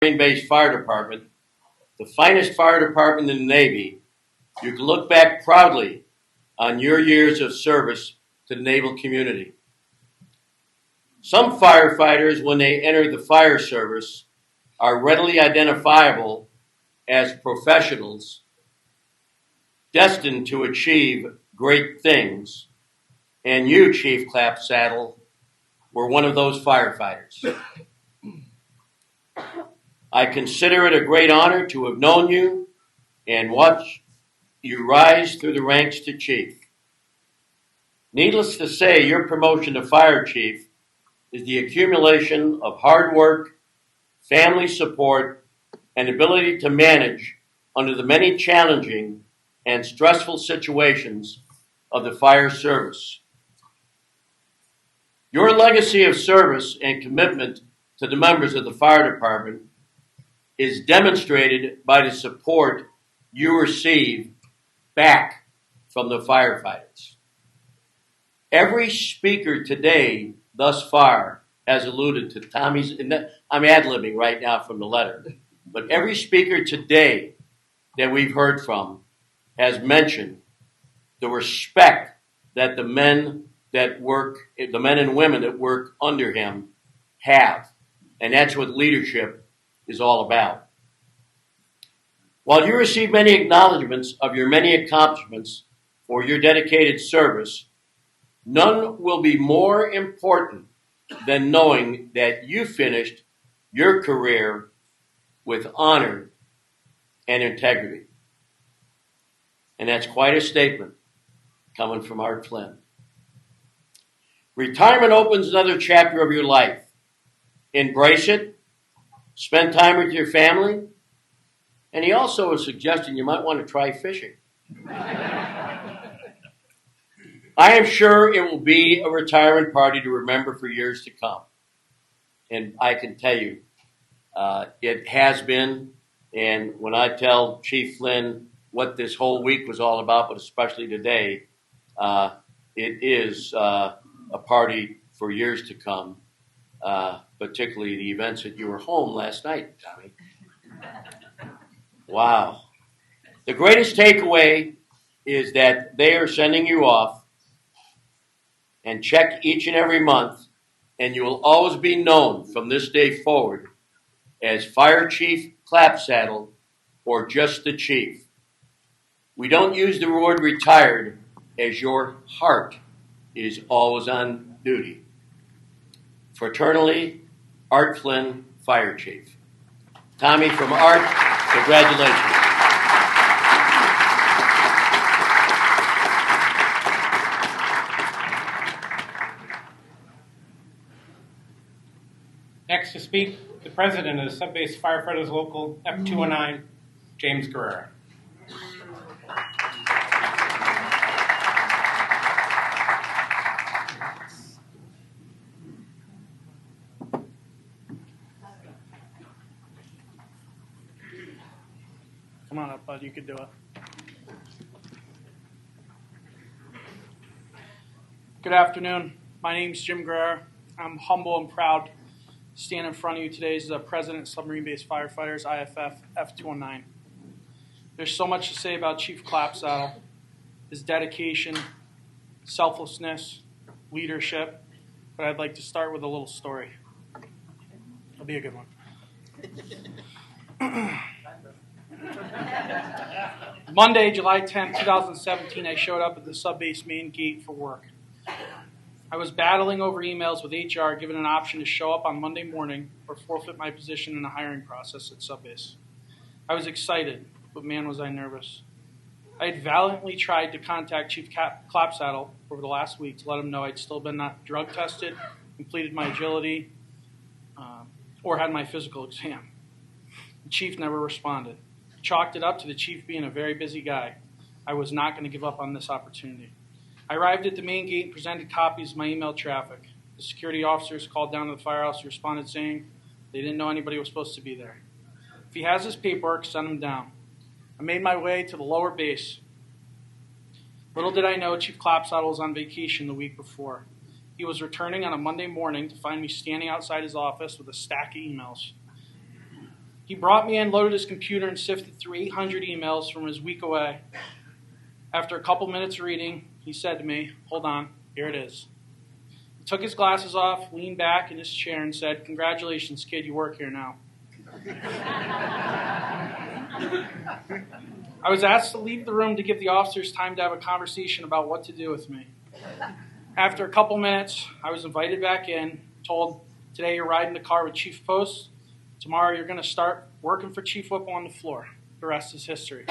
Marine-based fire department, the finest fire department in the Navy, you can look back proudly on your years of service to the naval community. Some firefighters, when they enter the fire service, are readily identifiable as professionals destined to achieve great things, and you, Chief Clapsaddle, were one of those firefighters. I consider it a great honor to have known you and watch you rise through the ranks to chief. Needless to say, your promotion to fire chief is the accumulation of hard work, family support, and ability to manage under the many challenging and stressful situations of the fire service. Your legacy of service and commitment to the members of the fire department is demonstrated by the support you receive back from the firefighters. Every speaker today thus far has alluded to Tommy's, I'm ad-libbing right now from the letter, but every speaker today that we've heard from has mentioned the respect that the men and women that work under him have. And that's what leadership is all about. While you receive many acknowledgments of your many accomplishments for your dedicated service, none will be more important than knowing that you finished your career with honor and integrity. And that's quite a statement coming from Art Flynn. Retirement opens another chapter of your life. Embrace it. Spend time with your family. And he also is suggesting you might want to try fishing. I am sure it will be a retirement party to remember for years to come. And I can tell you, it has been. And when I tell Chief Flynn what this whole week was all about, but especially today, it is a party for years to come, particularly the events that you were home last night, Tommy. Wow. The greatest takeaway is that they are sending you off and check each and every month, and you will always be known from this day forward as Fire Chief Clapsaddle or just the Chief. We don't use the word retired as your heart is always on duty. Fraternally, Art Flynn, Fire Chief. Tommy from Art, congratulations. Next to speak, the president of the Sub-Base Firefighters Local F209, James Guerrero. Come on up, bud. You can do it. Good afternoon. My name's Jim Guerrero. I'm humble and proud to stand in front of you today as the president of Submarine-Based Firefighters, IFF F209. There's so much to say about Chief Clapsaddle, his dedication, selflessness, leadership, but I'd like to start with a little story. It'll be a good one. Monday, July 10, 2017, I showed up at the sub-base main gate for work. I was battling over emails with HR, given an option to show up on Monday morning or forfeit my position in the hiring process at sub-base. I was excited, but man was I nervous. I had valiantly tried to contact Chief Clapsaddle over the last week to let him know I'd still been not drug tested, completed my agility, or had my physical exam. The chief never responded. Chalked it up to the chief being a very busy guy. I was not going to give up on this opportunity. I arrived at the main gate and presented copies of my email traffic. The security officers called down to the firehouse and responded saying they didn't know anybody was supposed to be there. If he has his paperwork, send him down. I made my way to the lower base. Little did I know Chief Clapsaddle was on vacation the week before. He was returning on a Monday morning to find me standing outside his office with a stack of emails. He brought me in, loaded his computer, and sifted through 800 emails from his week away. After a couple minutes reading, he said to me, "Hold on, here it is." He took his glasses off, leaned back in his chair, and said, "Congratulations, kid, you work here now." I was asked to leave the room to give the officers time to have a conversation about what to do with me. After a couple minutes, I was invited back in, told, "Today you're riding the car with Chief Post. Tomorrow you're going to start working for Chief Whipple on the floor. The rest is history."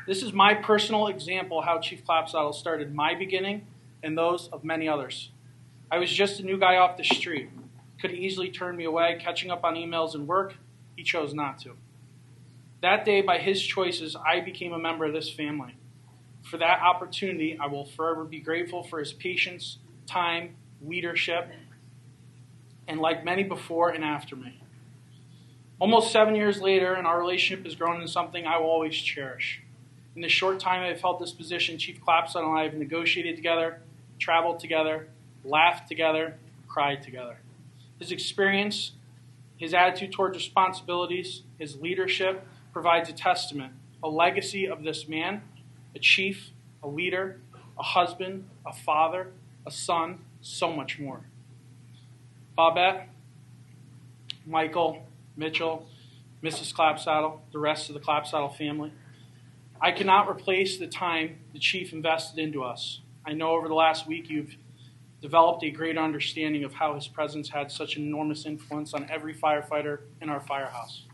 This is my personal example of how Chief Clapsaddle started my beginning and those of many others. I was just a new guy off the street. Could have easily turned me away, catching up on emails and work. He chose not to. That day, by his choices, I became a member of this family. For that opportunity, I will forever be grateful for his patience, time, leadership, and like many before and after me. Almost 7 years later, and our relationship has grown into something I will always cherish. In the short time I've held this position, Chief Clapsaddle and I have negotiated together, traveled together, laughed together, cried together. His experience, his attitude towards responsibilities, his leadership provides a testament, a legacy of this man, a chief, a leader, a husband, a father, a son, so much more. Bobette, Michael, Mitchell, Mrs. Clapsaddle, the rest of the Clapsaddle family. I cannot replace the time the chief invested into us. I know over the last week you've developed a great understanding of how his presence had such an enormous influence on every firefighter in our firehouse.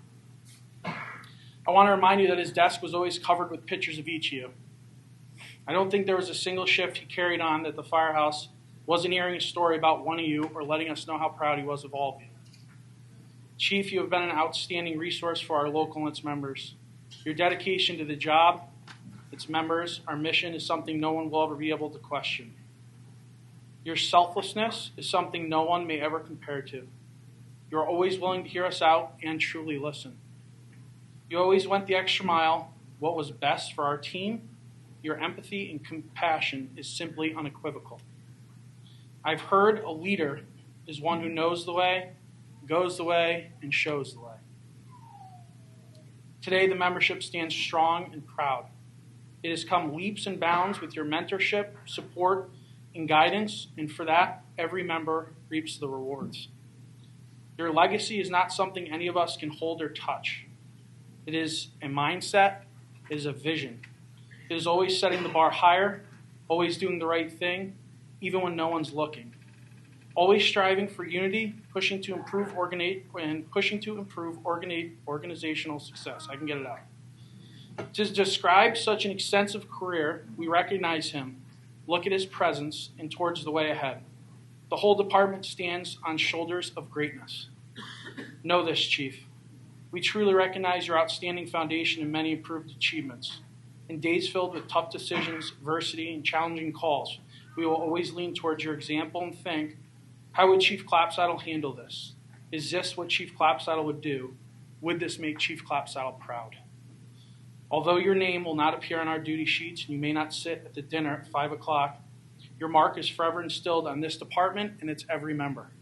I want to remind you that his desk was always covered with pictures of each of you. I don't think there was a single shift he carried on that the firehouse wasn't hearing a story about one of you or letting us know how proud he was of all of you. Chief, you have been an outstanding resource for our local and its members. Your dedication to the job, its members, our mission is something no one will ever be able to question. Your selflessness is something no one may ever compare to. You're always willing to hear us out and truly listen. You always went the extra mile, what was best for our team. Your empathy and compassion is simply unequivocal. I've heard a leader is one who knows the way, goes the way, and shows the way. Today, the membership stands strong and proud. It has come leaps and bounds with your mentorship, support, and guidance, and for that, every member reaps the rewards. Your legacy is not something any of us can hold or touch. It is a mindset, it is a vision. It is always setting the bar higher, always doing the right thing, even when no one's looking. Always striving for unity, pushing to improve organizational success. I can get it out. To describe such an extensive career, we recognize him, look at his presence, and towards the way ahead. The whole department stands on shoulders of greatness. Know this, Chief. We truly recognize your outstanding foundation and many improved achievements. In days filled with tough decisions, adversity, and challenging calls, we will always lean towards your example and think, how would Chief Clapsaddle handle this? Is this what Chief Clapsaddle would do? Would this make Chief Clapsaddle proud? Although your name will not appear on our duty sheets and you may not sit at the dinner at 5 o'clock, your mark is forever instilled on this department and its every member.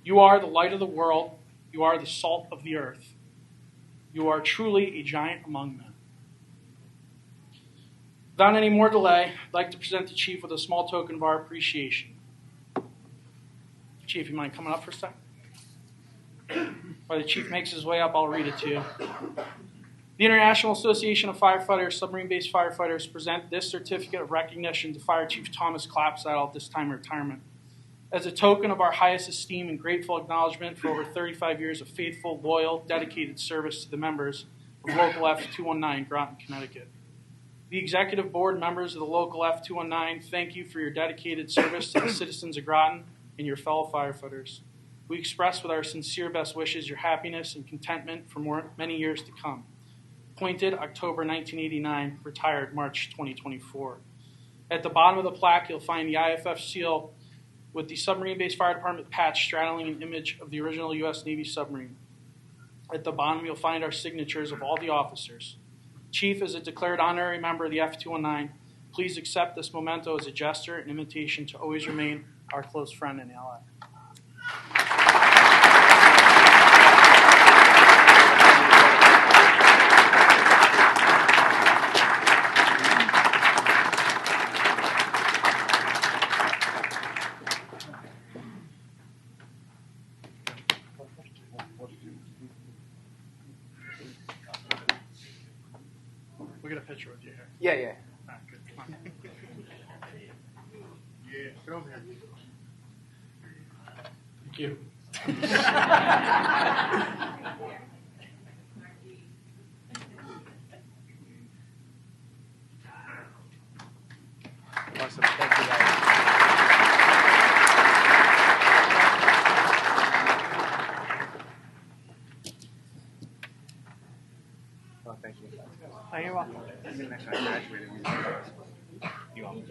You are the light of the world. You are the salt of the earth. You are truly a giant among men. Without any more delay, I'd like to present the Chief with a small token of our appreciation. Chief, you mind coming up for a second? While the Chief makes his way up, I'll read it to you. The International Association of Firefighters, Submarine-Based Firefighters, present this certificate of recognition to Fire Chief Thomas Clapsaddle at this time of retirement. As a token of our highest esteem and grateful acknowledgement for over 35 years of faithful, loyal, dedicated service to the members of Local F219, Groton, Connecticut. The Executive Board members of the Local F219, thank you for your dedicated service to the citizens of Groton and your fellow firefighters. We express with our sincere best wishes your happiness and contentment for many years to come. Appointed October 1989, retired March 2024. At the bottom of the plaque, you'll find the IFF seal with the Submarine-Based Fire Department patch straddling an image of the original U.S. Navy submarine. At the bottom, you'll find our signatures of all the officers. Chief, as a declared honorary member of the F219, please accept this memento as a gesture and invitation to always remain our close friend and ally. We'll get a picture with you here. Yeah. All right, good. Come on. Get over here. Thank you. Awesome. Thank you, guys. Oh, thank you. Oh, you're welcome. Next time I graduated, you want me to